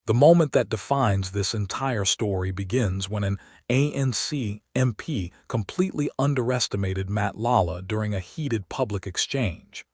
The moment that defines this entire story begins when an ANC MP completely underestimated Matlala during a heated public exchange,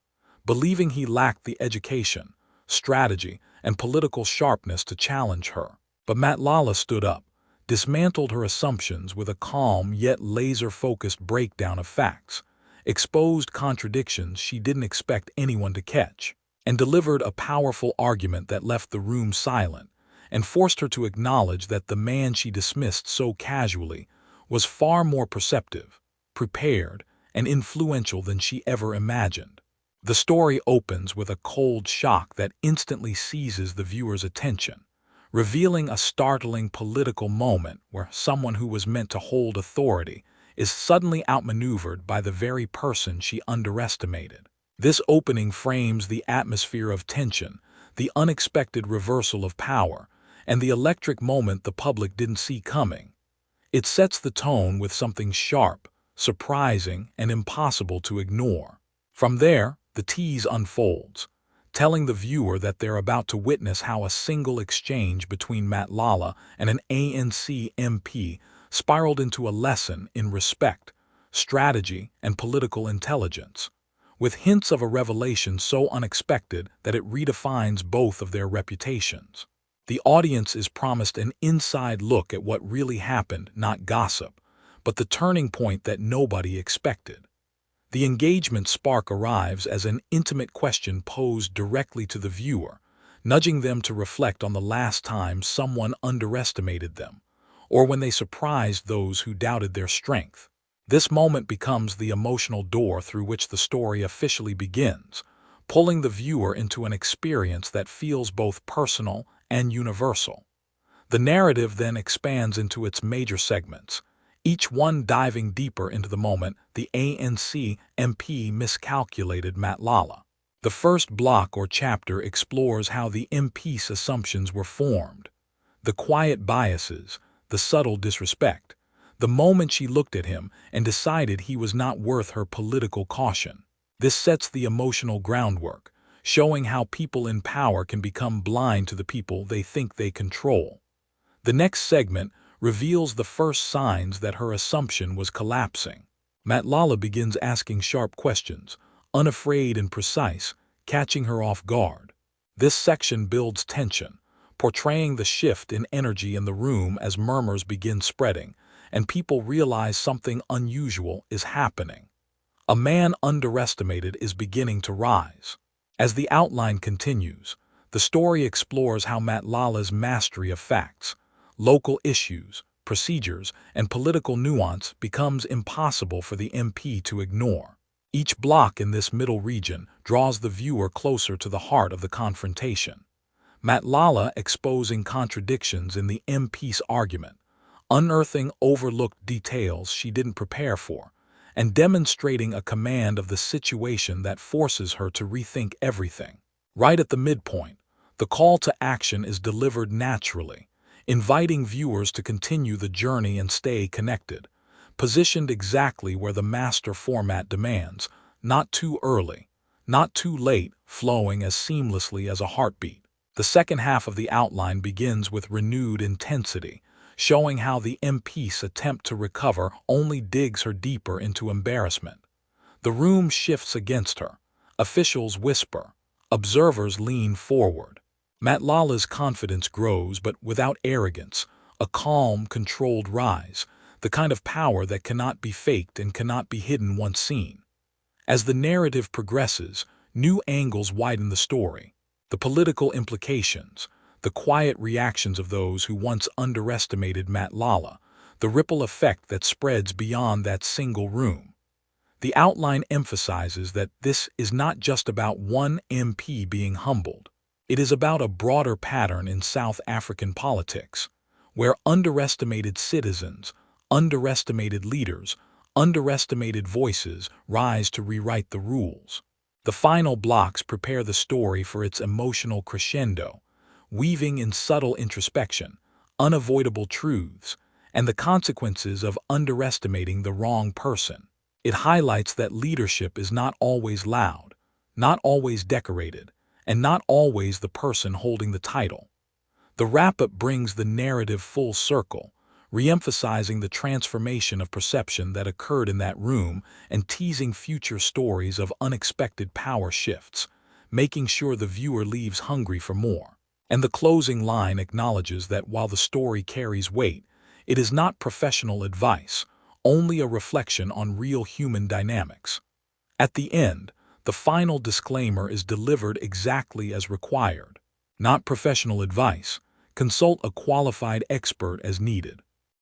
believing he lacked the education, strategy, and political sharpness to challenge her. But Matlala stood up, dismantled her assumptions with a calm yet laser-focused breakdown of facts, exposed contradictions she didn't expect anyone to catch, and delivered a powerful argument that left the room silent and forced her to acknowledge that the man she dismissed so casually was far more perceptive, prepared, and influential than she ever imagined. The story opens with a cold shock that instantly seizes the viewer's attention, revealing a startling political moment where someone who was meant to hold authority is suddenly outmaneuvered by the very person she underestimated. This opening frames the atmosphere of tension, the unexpected reversal of power, and the electric moment the public didn't see coming. It sets the tone with something sharp, surprising, and impossible to ignore. From there, the tease unfolds, telling the viewer that they're about to witness how a single exchange between Matlala and an ANC MP spiraled into a lesson in respect, strategy, and political intelligence, with hints of a revelation so unexpected that it redefines both of their reputations. The audience is promised an inside look at what really happened, not gossip, but the turning point that nobody expected. The engagement spark arrives as an intimate question posed directly to the viewer, nudging them to reflect on the last time someone underestimated them, or when they surprised those who doubted their strength. This moment becomes the emotional door through which the story officially begins, pulling the viewer into an experience that feels both personal and universal. The narrative then expands into its major segments, each one diving deeper into the moment the ANC MP miscalculated Matlala. The first block or chapter explores how the MP's assumptions were formed, the quiet biases, the subtle disrespect, the moment she looked at him and decided he was not worth her political caution. This sets the emotional groundwork, showing how people in power can become blind to the people they think they control. The next segment reveals the first signs that her assumption was collapsing. Matlala begins asking sharp questions, unafraid and precise, catching her off guard. This section builds tension, portraying the shift in energy in the room as murmurs begin spreading, and people realize something unusual is happening. A man underestimated is beginning to rise. As the outline continues, the story explores how Matlala's mastery of facts, local issues, procedures, and political nuance becomes impossible for the MP to ignore. Each block in this middle region draws the viewer closer to the heart of the confrontation. Matlala exposing contradictions in the MP's argument, unearthing overlooked details she didn't prepare for, and demonstrating a command of the situation that forces her to rethink everything. Right at the midpoint, the call to action is delivered naturally, inviting viewers to continue the journey and stay connected, positioned exactly where the master format demands, not too early, not too late, flowing as seamlessly as a heartbeat. The second half of the outline begins with renewed intensity, showing how the MP's attempt to recover only digs her deeper into embarrassment. The room shifts against her, officials whisper, observers lean forward. Matlala's confidence grows, but without arrogance, a calm, controlled rise, the kind of power that cannot be faked and cannot be hidden once seen. As the narrative progresses, new angles widen the story. The political implications, the quiet reactions of those who once underestimated Matlala, the ripple effect that spreads beyond that single room. The outline emphasizes that this is not just about one MP being humbled. It is about a broader pattern in South African politics, where underestimated citizens, underestimated leaders, underestimated voices rise to rewrite the rules. The final blocks prepare the story for its emotional crescendo, weaving in subtle introspection, unavoidable truths, and the consequences of underestimating the wrong person. It highlights that leadership is not always loud, not always decorated, and not always the person holding the title. The wrap-up brings the narrative full circle, re-emphasizing the transformation of perception that occurred in that room and teasing future stories of unexpected power shifts, making sure the viewer leaves hungry for more. And the closing line acknowledges that while the story carries weight, it is not professional advice, only a reflection on real human dynamics. At the end, the final disclaimer is delivered exactly as required. Not professional advice. Consult a qualified expert as needed.